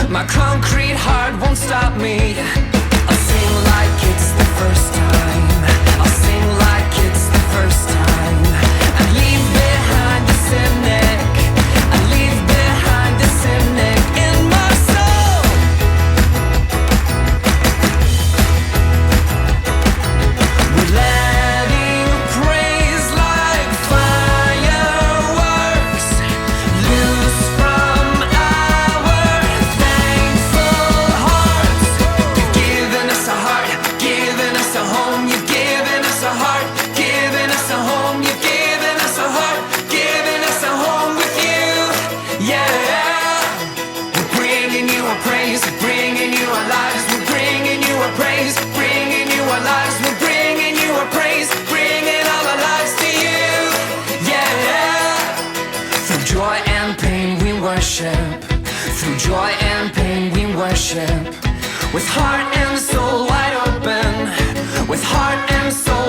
My concrete heart won't stop me. I'll sing like it's the first time. I'll sing like it's the first time. I leave behind the cynic. I leave behind the cynic in my soul. We're letting praise like fireworks loose from our thankful hearts. You've given us a heart, given us a home. You've given us a heart, given us a home. You've given us a heart, given us a home with you. Yeah, we're bringing you our praise, we're bringing you our lives, we're bringing you our praise, bringing you our lives, we're bringing you our praise, bringing all our lives to you. Yeah, through joy and pain we worship, through joy and pain we worship, with heart and soul wide open, with heart and soul